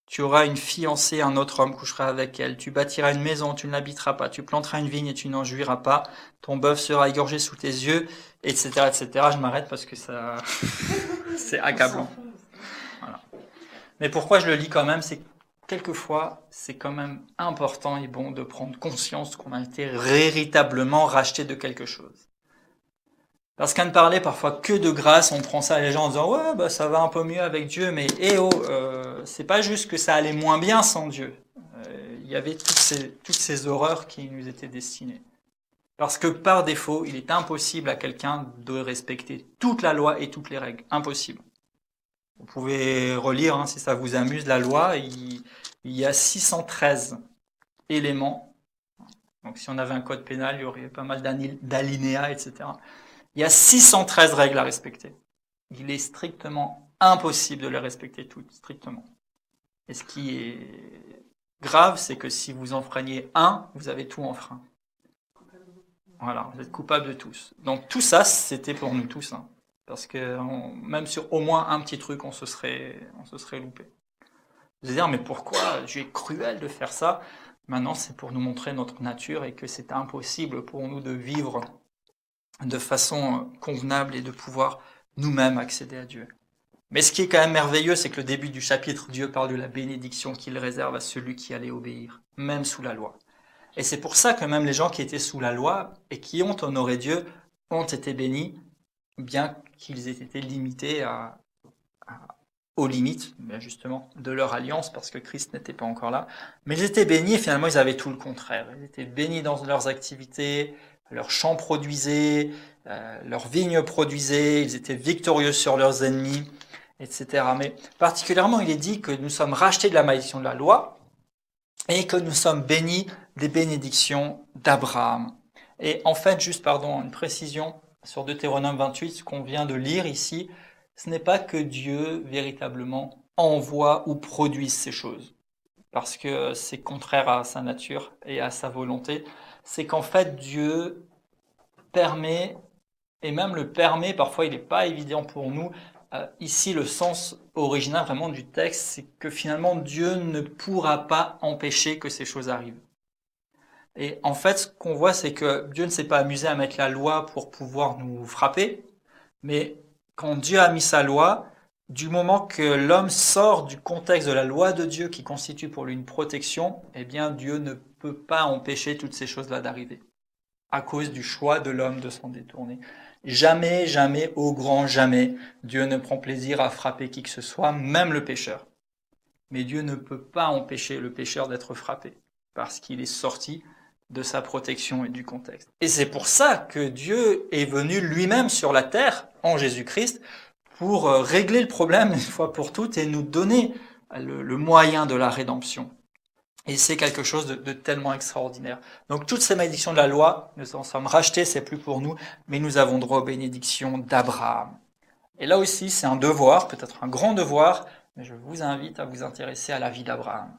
Tu auras une fiancée, un autre homme couchera avec elle. Tu bâtiras une maison, tu ne l'habiteras pas. Tu planteras une vigne et tu n'en jouiras pas. Ton bœuf sera égorgé sous tes yeux, etc., etc. Je m'arrête parce que ça, c'est accablant. Voilà. Mais pourquoi je le lis quand même, c'est que quelquefois, c'est quand même important et bon de prendre conscience qu'on a été véritablement racheté de quelque chose. Parce qu'à ne parler parfois que de grâce, on prend ça à les gens en disant ouais bah ça va un peu mieux avec Dieu, mais c'est pas juste que ça allait moins bien sans Dieu. Il y avait toutes ces horreurs qui nous étaient destinées. Parce que par défaut, il est impossible à quelqu'un de respecter toute la loi et toutes les règles. Impossible. Vous pouvez relire si ça vous amuse la loi. Il y a 613 éléments. Donc si on avait un code pénal, il y aurait pas mal d'alinéas, etc. Il y a 613 règles à respecter. Il est strictement impossible de les respecter toutes, strictement. Et ce qui est grave, c'est que si vous enfreignez un, vous avez tout enfreint. Voilà, vous êtes coupable de tous. Donc tout ça, c'était pour nous tous. Parce que même sur au moins un petit truc, on se serait loupé. Vous allez dire, mais pourquoi Dieu est cruel de faire ça? Maintenant, c'est pour nous montrer notre nature et que c'est impossible pour nous de vivre de façon convenable et de pouvoir nous-mêmes accéder à Dieu. Mais ce qui est quand même merveilleux, c'est que le début du chapitre, Dieu parle de la bénédiction qu'il réserve à celui qui allait obéir, même sous la loi. Et c'est pour ça que même les gens qui étaient sous la loi et qui ont honoré Dieu ont été bénis, bien qu'ils aient été limités aux limites, bien justement, de leur alliance, parce que Christ n'était pas encore là. Mais ils étaient bénis et finalement ils avaient tout le contraire. Ils étaient bénis dans leurs activités, leurs champs produisaient, leurs vignes produisaient, ils étaient victorieux sur leurs ennemis, etc. Mais particulièrement, il est dit que nous sommes rachetés de la malédiction de la loi et que nous sommes bénis des bénédictions d'Abraham. Et en fait, une précision sur Deutéronome 28, ce qu'on vient de lire ici, ce n'est pas que Dieu véritablement envoie ou produise ces choses, parce que c'est contraire à sa nature et à sa volonté. C'est qu'en fait, Dieu permet, et même le permet, parfois il n'est pas évident pour nous. Ici, le sens original vraiment du texte, c'est que finalement, Dieu ne pourra pas empêcher que ces choses arrivent. Et en fait, ce qu'on voit, c'est que Dieu ne s'est pas amusé à mettre la loi pour pouvoir nous frapper, mais quand Dieu a mis sa loi, du moment que l'homme sort du contexte de la loi de Dieu qui constitue pour lui une protection, eh bien Dieu ne peut pas empêcher toutes ces choses-là d'arriver, à cause du choix de l'homme de s'en détourner. Jamais, jamais, au grand jamais, Dieu ne prend plaisir à frapper qui que ce soit, même le pécheur. Mais Dieu ne peut pas empêcher le pécheur d'être frappé, parce qu'il est sorti de sa protection et du contexte. Et c'est pour ça que Dieu est venu lui-même sur la terre, en Jésus-Christ, pour régler le problème une fois pour toutes et nous donner le moyen de la rédemption. Et c'est quelque chose de tellement extraordinaire. Donc toutes ces malédictions de la loi, nous en sommes rachetés, c'est plus pour nous, mais nous avons droit aux bénédictions d'Abraham. Et là aussi, c'est un devoir, peut-être un grand devoir, mais je vous invite à vous intéresser à la vie d'Abraham.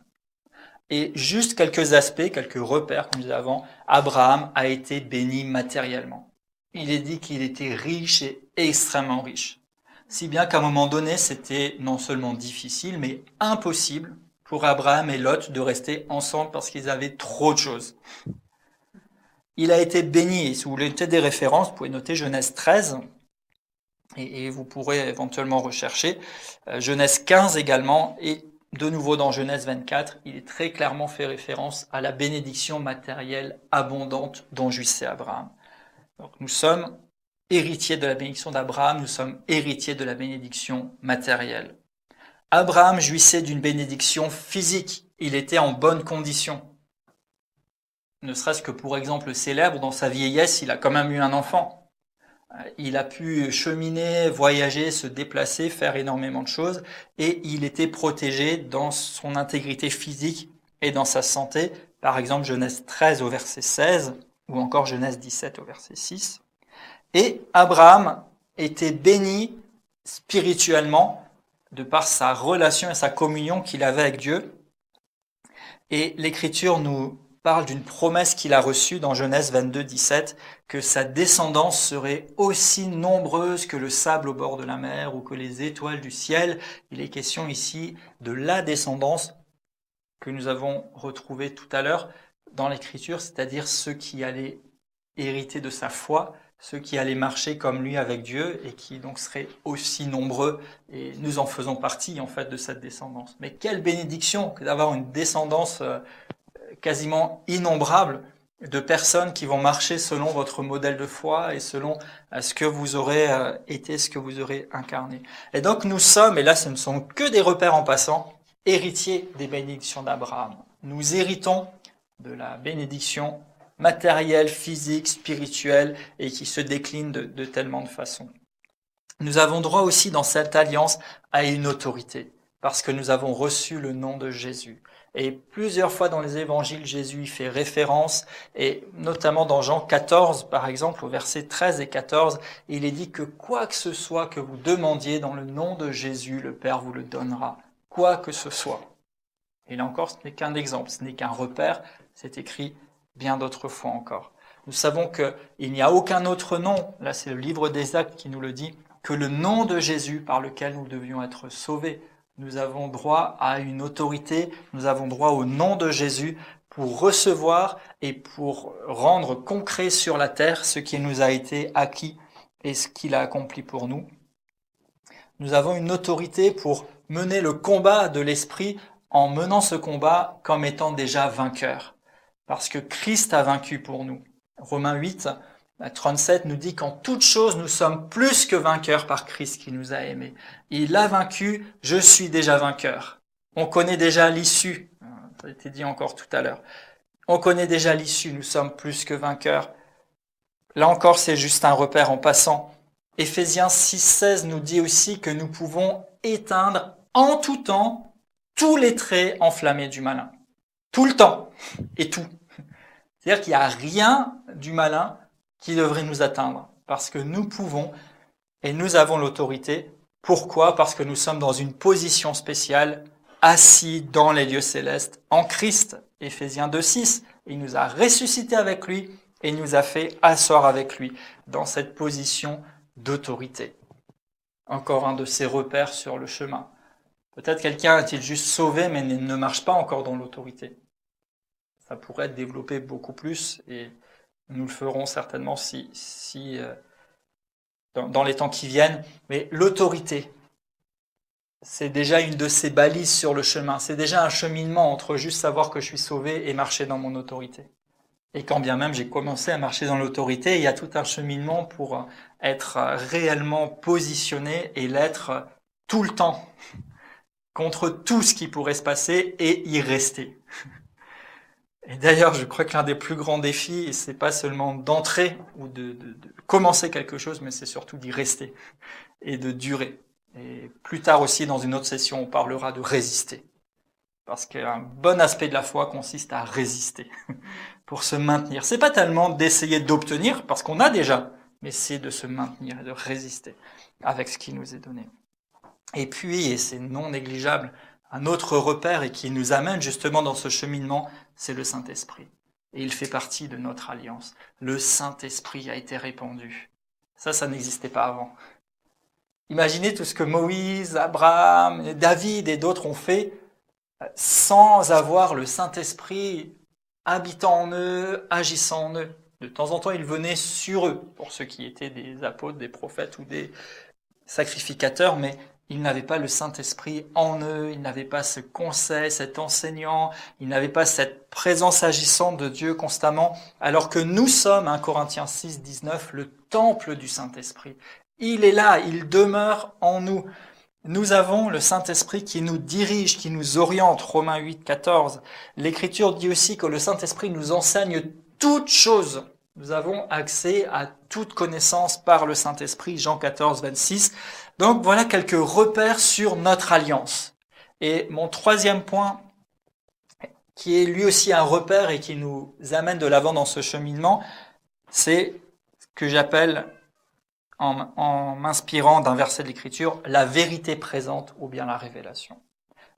Et juste quelques aspects, quelques repères, comme je disais avant, Abraham a été béni matériellement. Il est dit qu'il était riche et extrêmement riche. Si bien qu'à un moment donné, c'était non seulement difficile, mais impossible pour Abraham et Lot de rester ensemble parce qu'ils avaient trop de choses. Il a été béni, et si vous voulez peut-être des références, vous pouvez noter Genèse 13, et vous pourrez éventuellement rechercher Genèse 15 également, et de nouveau dans Genèse 24, il est très clairement fait référence à la bénédiction matérielle abondante dont jouissait Abraham. Donc nous sommes héritiers de la bénédiction d'Abraham, nous sommes héritiers de la bénédiction matérielle. Abraham jouissait d'une bénédiction physique, il était en bonne condition. Ne serait-ce que pour exemple célèbre, dans sa vieillesse, il a quand même eu un enfant. Il a pu cheminer, voyager, se déplacer, faire énormément de choses, et il était protégé dans son intégrité physique et dans sa santé. Par exemple, Genèse 13 au verset 16, ou encore Genèse 17 au verset 6. Et Abraham était béni spirituellement, de par sa relation et sa communion qu'il avait avec Dieu. Et l'Écriture nous parle d'une promesse qu'il a reçue dans Genèse 22, 17, que sa descendance serait aussi nombreuse que le sable au bord de la mer ou que les étoiles du ciel. Il est question ici de la descendance que nous avons retrouvée tout à l'heure dans l'Écriture, c'est-à-dire ceux qui allaient hériter de sa foi, ceux qui allaient marcher comme lui avec Dieu et qui donc seraient aussi nombreux, et nous en faisons partie en fait de cette descendance. Mais quelle bénédiction que d'avoir une descendance quasiment innombrable de personnes qui vont marcher selon votre modèle de foi et selon ce que vous aurez été, ce que vous aurez incarné. Et donc nous sommes, et là ce ne sont que des repères en passant, héritiers des bénédictions d'Abraham. Nous héritons de la bénédiction matériel, physique, spirituel, et qui se décline de tellement de façons. Nous avons droit aussi dans cette alliance à une autorité, parce que nous avons reçu le nom de Jésus. Et plusieurs fois dans les évangiles, Jésus y fait référence, et notamment dans Jean 14, par exemple, au verset 13 et 14, il est dit que quoi que ce soit que vous demandiez dans le nom de Jésus, le Père vous le donnera. Quoi que ce soit. Et là encore, ce n'est qu'un exemple, ce n'est qu'un repère, c'est écrit bien d'autres fois encore. Nous savons qu'il n'y a aucun autre nom, là c'est le livre des Actes qui nous le dit, que le nom de Jésus par lequel nous devions être sauvés. Nous avons droit à une autorité, nous avons droit au nom de Jésus pour recevoir et pour rendre concret sur la terre ce qui nous a été acquis et ce qu'il a accompli pour nous. Nous avons une autorité pour mener le combat de l'esprit en menant ce combat comme étant déjà vainqueur. Parce que Christ a vaincu pour nous. Romains 8, 37 nous dit qu'en toute chose, nous sommes plus que vainqueurs par Christ qui nous a aimés. Il a vaincu, je suis déjà vainqueur. On connaît déjà l'issue. Ça a été dit encore tout à l'heure. On connaît déjà l'issue, nous sommes plus que vainqueurs. Là encore, c'est juste un repère en passant. Éphésiens 6, 16 nous dit aussi que nous pouvons éteindre en tout temps tous les traits enflammés du malin. Tout le temps et tout. C'est-à-dire qu'il n'y a rien du malin qui devrait nous atteindre. Parce que nous pouvons et nous avons l'autorité. Pourquoi ? Parce que nous sommes dans une position spéciale, assis dans les lieux célestes, en Christ. Éphésiens 2.6. Il nous a ressuscités avec lui et il nous a fait asseoir avec lui dans cette position d'autorité. Encore un de ces repères sur le chemin. Peut-être quelqu'un est-il juste sauvé mais ne marche pas encore dans l'autorité. Ça pourrait être développé beaucoup plus et nous le ferons certainement dans les temps qui viennent. Mais l'autorité, c'est déjà une de ces balises sur le chemin. C'est déjà un cheminement entre juste savoir que je suis sauvé et marcher dans mon autorité. Et quand bien même j'ai commencé à marcher dans l'autorité, il y a tout un cheminement pour être réellement positionné et l'être tout le temps contre tout ce qui pourrait se passer et y rester. Et d'ailleurs, je crois que l'un des plus grands défis, c'est pas seulement d'entrer ou de commencer quelque chose, mais c'est surtout d'y rester et de durer. Et plus tard aussi, dans une autre session, on parlera de résister. Parce qu'un bon aspect de la foi consiste à résister pour se maintenir. C'est pas tellement d'essayer d'obtenir, parce qu'on a déjà, mais c'est de se maintenir et de résister avec ce qui nous est donné. Et puis, et c'est non négligeable, un autre repère et qui nous amène justement dans ce cheminement, c'est le Saint-Esprit. Et il fait partie de notre alliance. Le Saint-Esprit a été répandu. Ça n'existait pas avant. Imaginez tout ce que Moïse, Abraham, David et d'autres ont fait sans avoir le Saint-Esprit habitant en eux, agissant en eux. De temps en temps, il venait sur eux, pour ceux qui étaient des apôtres, des prophètes ou des sacrificateurs, mais ils n'avaient pas le Saint-Esprit en eux, ils n'avaient pas ce conseil, cet enseignant, ils n'avaient pas cette présence agissante de Dieu constamment, alors que nous sommes, 1 Corinthiens 6, 19, le temple du Saint-Esprit. Il est là, il demeure en nous. Nous avons le Saint-Esprit qui nous dirige, qui nous oriente, Romains 8, 14. L'Écriture dit aussi que le Saint-Esprit nous enseigne toutes choses. Nous avons accès à toute connaissance par le Saint-Esprit, Jean 14, 26. Donc voilà quelques repères sur notre alliance. Et mon troisième point, qui est lui aussi un repère et qui nous amène de l'avant dans ce cheminement, c'est ce que j'appelle, en m'inspirant d'un verset de l'Écriture, la vérité présente ou bien la révélation.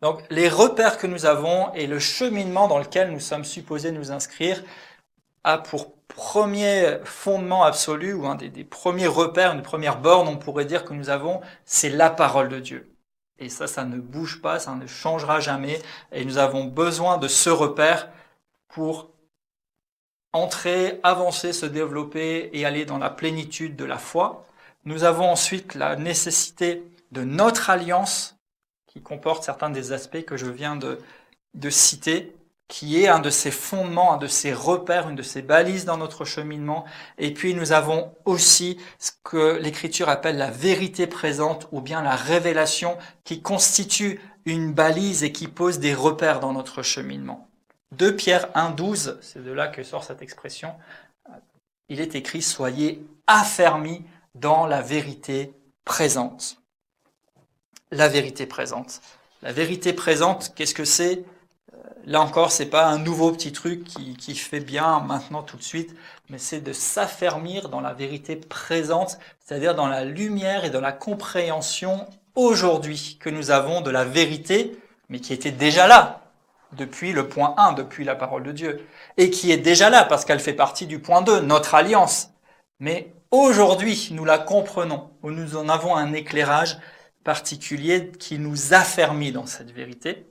Donc les repères que nous avons et le cheminement dans lequel nous sommes supposés nous inscrire a pour premier fondement absolu, ou un des premiers repères, une première borne, on pourrait dire que nous avons, c'est la parole de Dieu. Et ça ne bouge pas, ça ne changera jamais, et nous avons besoin de ce repère pour entrer, avancer, se développer et aller dans la plénitude de la foi. Nous avons ensuite la nécessité de notre alliance, qui comporte certains des aspects que je viens de citer, qui est un de ces fondements, un de ces repères, une de ces balises dans notre cheminement. Et puis nous avons aussi ce que l'Écriture appelle la vérité présente ou bien la révélation qui constitue une balise et qui pose des repères dans notre cheminement. 2 Pierre 1, 12, c'est de là que sort cette expression, il est écrit « Soyez affermis dans la vérité présente ». La vérité présente. La vérité présente, qu'est-ce que c'est ? Là encore, c'est pas un nouveau petit truc qui fait bien maintenant tout de suite, mais c'est de s'affermir dans la vérité présente, c'est-à-dire dans la lumière et dans la compréhension aujourd'hui que nous avons de la vérité, mais qui était déjà là depuis le point 1, depuis la parole de Dieu, et qui est déjà là parce qu'elle fait partie du point 2, notre alliance. Mais aujourd'hui, nous la comprenons, où nous en avons un éclairage particulier qui nous affermit dans cette vérité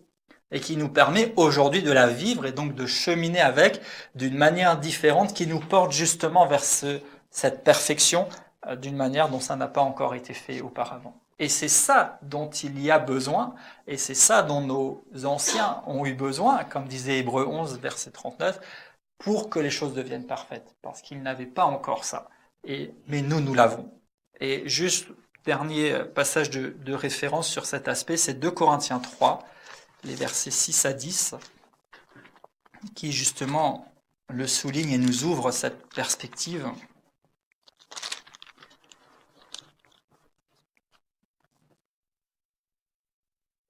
et qui nous permet aujourd'hui de la vivre et donc de cheminer avec d'une manière différente qui nous porte justement vers cette perfection d'une manière dont ça n'a pas encore été fait auparavant. Et c'est ça dont il y a besoin, et c'est ça dont nos anciens ont eu besoin, comme disait Hébreux 11, verset 39, pour que les choses deviennent parfaites, parce qu'ils n'avaient pas encore ça. Mais nous l'avons. Et juste, dernier passage de référence sur cet aspect, c'est 2 Corinthiens 3, les versets 6 à 10, qui justement le souligne et nous ouvre cette perspective.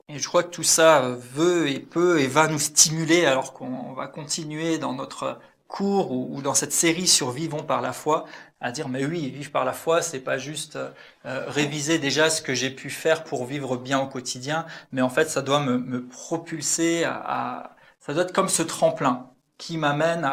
Et je crois que tout ça veut et peut et va nous stimuler alors qu'on va continuer dans notre cours ou dans cette série sur Vivons par la foi, à dire mais oui, vivre par la foi, c'est pas juste réviser déjà ce que j'ai pu faire pour vivre bien au quotidien, mais en fait ça doit me propulser ça doit être comme ce tremplin qui m'amène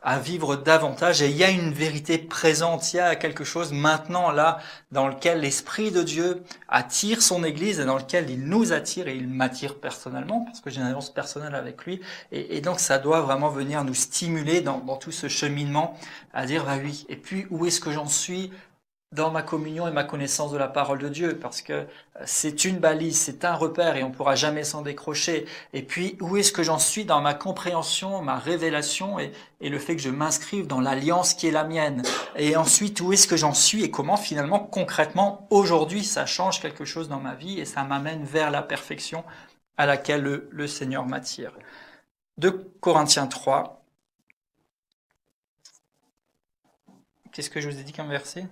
à vivre davantage. Et il y a une vérité présente, il y a quelque chose maintenant là dans lequel l'Esprit de Dieu attire son Église et dans lequel il nous attire et il m'attire personnellement parce que j'ai une alliance personnelle avec lui. Et donc ça doit vraiment venir nous stimuler dans tout ce cheminement à dire bah oui. Et puis où est-ce que j'en suis dans ma communion et ma connaissance de la parole de Dieu, parce que c'est une balise, c'est un repère et on ne pourra jamais s'en décrocher. Et puis, où est-ce que j'en suis dans ma compréhension, ma révélation et le fait que je m'inscrive dans l'alliance qui est la mienne. Et ensuite, où est-ce que j'en suis et comment finalement, concrètement, aujourd'hui, ça change quelque chose dans ma vie et ça m'amène vers la perfection à laquelle le Seigneur m'attire. 2 Corinthiens 3. Qu'est-ce que je vous ai dit comme verset ?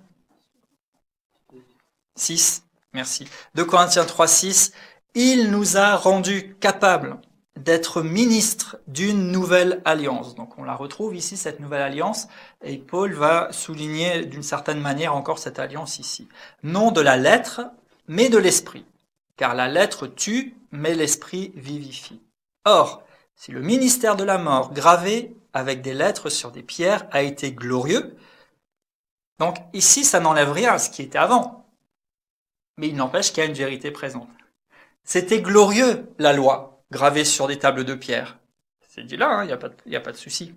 6. Merci. 2 Corinthiens 3,6. Il nous a rendus capables d'être ministres d'une nouvelle alliance. Donc on la retrouve ici, cette nouvelle alliance, et Paul va souligner d'une certaine manière encore cette alliance ici. Non de la lettre, mais de l'esprit. Car la lettre tue, mais l'esprit vivifie. Or, si le ministère de la mort, gravé avec des lettres sur des pierres, a été glorieux, donc ici ça n'enlève rien à ce qui était avant, mais il n'empêche qu'il y a une vérité présente. C'était glorieux, la loi, gravée sur des tables de pierre. C'est dit là, il n'y a pas de souci.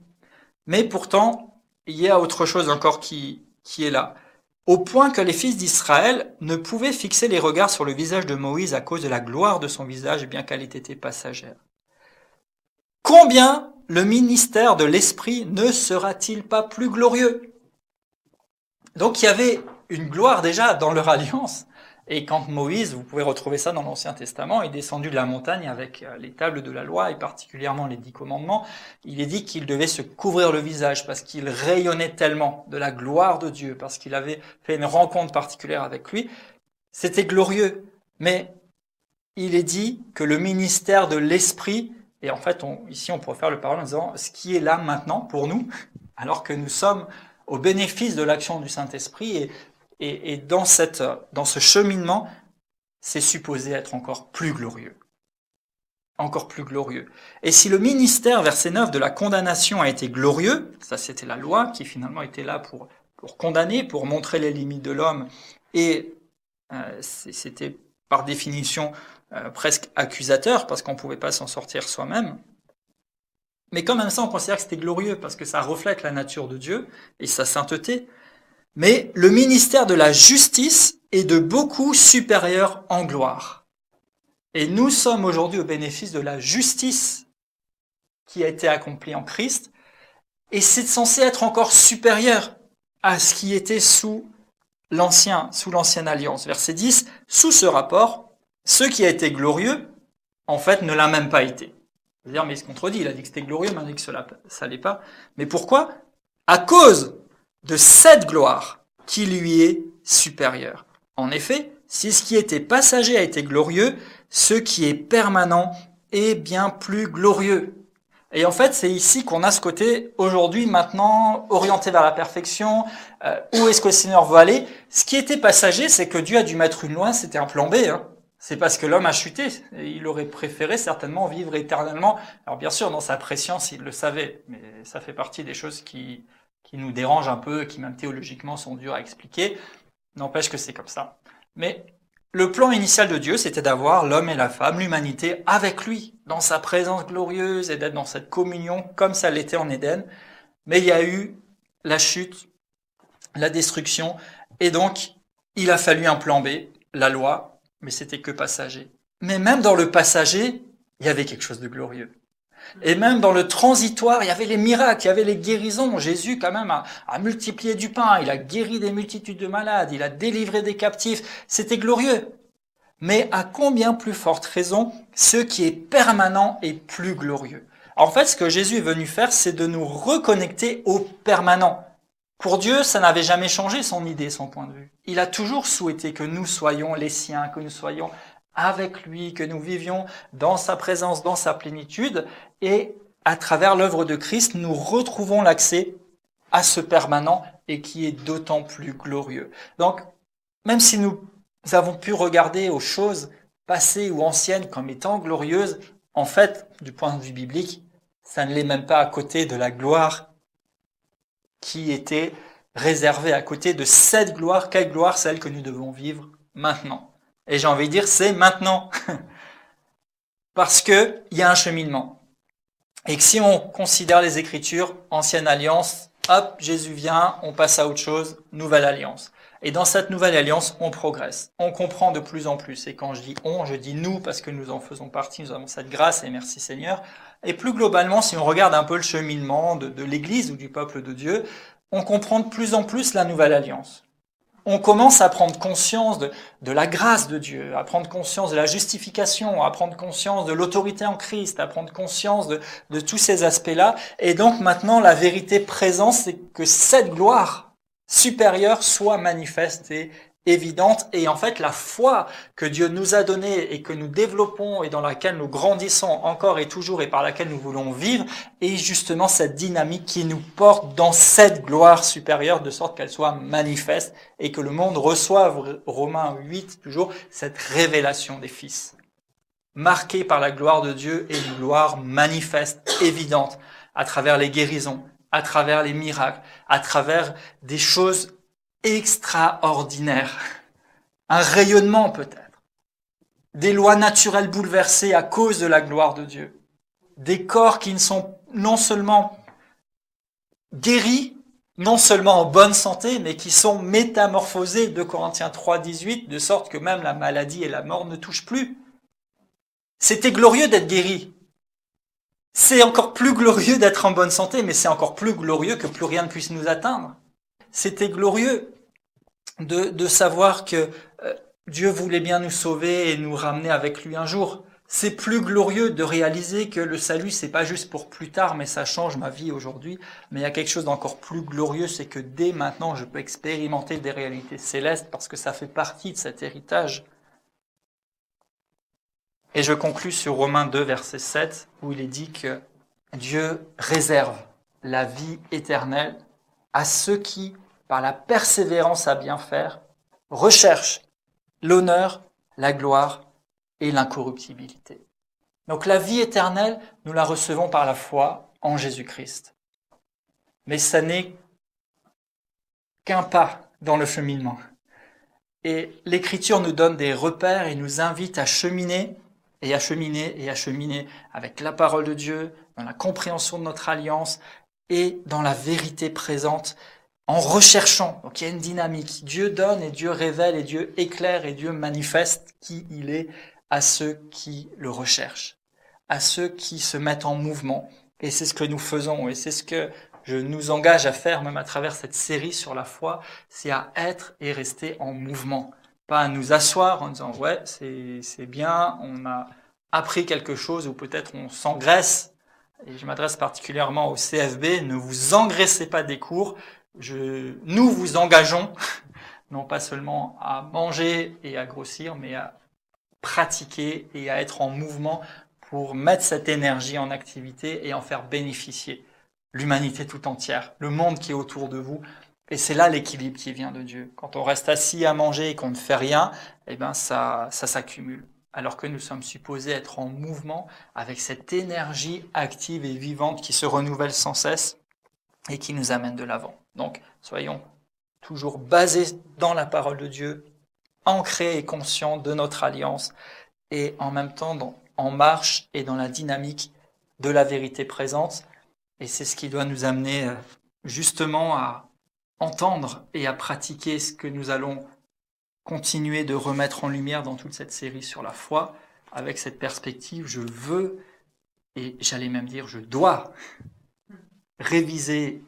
Mais pourtant, il y a autre chose encore qui est là. Au point que les fils d'Israël ne pouvaient fixer les regards sur le visage de Moïse à cause de la gloire de son visage, bien qu'elle ait été passagère. Combien le ministère de l'Esprit ne sera-t-il pas plus glorieux? Donc il y avait une gloire déjà dans leur alliance. Et quand Moïse, vous pouvez retrouver ça dans l'Ancien Testament, est descendu de la montagne avec les tables de la loi et particulièrement les 10 commandements, il est dit qu'il devait se couvrir le visage parce qu'il rayonnait tellement de la gloire de Dieu, parce qu'il avait fait une rencontre particulière avec lui. C'était glorieux. Mais il est dit que le ministère de l'Esprit, et en fait ici on pourrait faire le parallèle en disant ce qui est là maintenant pour nous, alors que nous sommes au bénéfice de l'action du Saint-Esprit et dans ce cheminement, c'est supposé être encore plus glorieux. Encore plus glorieux. Et si le ministère, verset 9, de la condamnation a été glorieux, ça c'était la loi qui finalement était là pour condamner, pour montrer les limites de l'homme, et c'était par définition presque accusateur, parce qu'on ne pouvait pas s'en sortir soi-même. Mais quand même ça, on considère que c'était glorieux, parce que ça reflète la nature de Dieu et sa sainteté. Mais le ministère de la justice est de beaucoup supérieur en gloire. Et nous sommes aujourd'hui au bénéfice de la justice qui a été accomplie en Christ, et c'est censé être encore supérieur à ce qui était sous l'ancienne alliance. Verset 10, sous ce rapport, ce qui a été glorieux, en fait, ne l'a même pas été. C'est-à-dire, mais il se contredit, il a dit que c'était glorieux, mais il a dit que ça l'est pas. Mais pourquoi? À cause de cette gloire qui lui est supérieure. En effet, si ce qui était passager a été glorieux, ce qui est permanent est bien plus glorieux. Et en fait, c'est ici qu'on a ce côté, aujourd'hui, maintenant, orienté vers la perfection, où est-ce que le Seigneur veut aller. Ce qui était passager, c'est que Dieu a dû mettre une loi, c'était un plan B, hein. C'est parce que l'homme a chuté. Et il aurait préféré certainement vivre éternellement. Alors bien sûr, dans sa préscience, il le savait, mais ça fait partie des choses qui nous dérangent un peu, qui même théologiquement sont dures à expliquer. N'empêche que c'est comme ça. Mais le plan initial de Dieu, c'était d'avoir l'homme et la femme, l'humanité, avec lui, dans sa présence glorieuse et d'être dans cette communion comme ça l'était en Éden. Mais il y a eu la chute, la destruction, et donc il a fallu un plan B, la loi, mais c'était que passager. Mais même dans le passager, il y avait quelque chose de glorieux. Et même dans le transitoire, il y avait les miracles, il y avait les guérisons. Jésus, quand même, a multiplié du pain, il a guéri des multitudes de malades, il a délivré des captifs. C'était glorieux. Mais à combien plus forte raison, ce qui est permanent est plus glorieux. En fait, ce que Jésus est venu faire, c'est de nous reconnecter au permanent. Pour Dieu, ça n'avait jamais changé son idée, son point de vue. Il a toujours souhaité que nous soyons les siens, que nous soyons avec lui, que nous vivions dans sa présence, dans sa plénitude, et à travers l'œuvre de Christ, nous retrouvons l'accès à ce permanent et qui est d'autant plus glorieux. Donc, même si nous avons pu regarder aux choses passées ou anciennes comme étant glorieuses, en fait, du point de vue biblique, ça ne l'est même pas à côté de la gloire qui était réservée à côté de cette gloire. Quelle gloire? Celle que nous devons vivre maintenant. Et j'ai envie de dire, c'est maintenant. Parce que il y a un cheminement. Et que si on considère les Écritures, ancienne alliance, hop, Jésus vient, on passe à autre chose, nouvelle alliance. Et dans cette nouvelle alliance, on progresse. On comprend de plus en plus. Et quand je dis on, je dis nous, parce que nous en faisons partie, nous avons cette grâce, et merci Seigneur. Et plus globalement, si on regarde un peu le cheminement de l'Église ou du peuple de Dieu, on comprend de plus en plus la nouvelle alliance. On commence à prendre conscience de la grâce de Dieu, à prendre conscience de la justification, à prendre conscience de l'autorité en Christ, à prendre conscience de tous ces aspects-là. Et donc maintenant, la vérité présente, c'est que cette gloire supérieure soit manifeste évidente. Et en fait, la foi que Dieu nous a donnée et que nous développons et dans laquelle nous grandissons encore et toujours et par laquelle nous voulons vivre, est justement cette dynamique qui nous porte dans cette gloire supérieure de sorte qu'elle soit manifeste et que le monde reçoive, Romains 8 toujours, cette révélation des fils. Marquée par la gloire de Dieu et une gloire manifeste, évidente, à travers les guérisons, à travers les miracles, à travers des choses extraordinaires. Un rayonnement peut-être. Des lois naturelles bouleversées à cause de la gloire de Dieu. Des corps qui ne sont non seulement guéris, non seulement en bonne santé, mais qui sont métamorphosés, 2 Corinthiens 3, 18, de sorte que même la maladie et la mort ne touchent plus. C'était glorieux d'être guéri. C'est encore plus glorieux d'être en bonne santé, mais c'est encore plus glorieux que plus rien ne puisse nous atteindre. C'était glorieux de savoir que Dieu voulait bien nous sauver et nous ramener avec lui un jour. C'est plus glorieux de réaliser que le salut, c'est pas juste pour plus tard, mais ça change ma vie aujourd'hui. Mais il y a quelque chose d'encore plus glorieux, c'est que dès maintenant, je peux expérimenter des réalités célestes parce que ça fait partie de cet héritage. Et je conclus sur Romains 2, verset 7, où il est dit que Dieu réserve la vie éternelle à ceux qui, par la persévérance à bien faire, recherchent l'honneur, la gloire et l'incorruptibilité. Donc la vie éternelle, nous la recevons par la foi en Jésus-Christ. Mais ça n'est qu'un pas dans le cheminement. Et l'Écriture nous donne des repères et nous invite à cheminer et à cheminer et à cheminer avec la parole de Dieu, dans la compréhension de notre alliance et dans la vérité présente, en recherchant. Donc il y a une dynamique. Dieu donne et Dieu révèle et Dieu éclaire et Dieu manifeste qui il est à ceux qui le recherchent, à ceux qui se mettent en mouvement. Et c'est ce que nous faisons et c'est ce que je nous engage à faire même à travers cette série sur la foi, c'est à être et rester en mouvement. Pas à nous asseoir en disant « ouais, c'est bien, on a appris quelque chose » ou peut-être on s'engraisse. Et je m'adresse particulièrement au CFB, ne vous engraissez pas des cours. Nous vous engageons, non pas seulement à manger et à grossir, mais à pratiquer et à être en mouvement pour mettre cette énergie en activité et en faire bénéficier l'humanité tout entière, le monde qui est autour de vous. Et c'est là l'équilibre qui vient de Dieu. Quand on reste assis à manger et qu'on ne fait rien, eh ben ça s'accumule. Alors que nous sommes supposés être en mouvement avec cette énergie active et vivante qui se renouvelle sans cesse et qui nous amène de l'avant. Donc, soyons toujours basés dans la parole de Dieu, ancrés et conscients de notre alliance et en même temps en marche et dans la dynamique de la vérité présente. Et c'est ce qui doit nous amener justement à entendre et à pratiquer ce que nous allons continuer de remettre en lumière dans toute cette série sur la foi, avec cette perspective, je veux, et j'allais même dire je dois, réviser,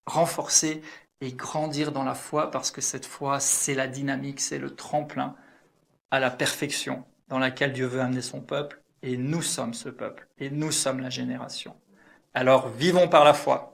renforcer et grandir dans la foi, parce que cette foi, c'est la dynamique, c'est le tremplin à la perfection dans laquelle Dieu veut amener son peuple, et nous sommes ce peuple, et nous sommes la génération. Alors vivons par la foi.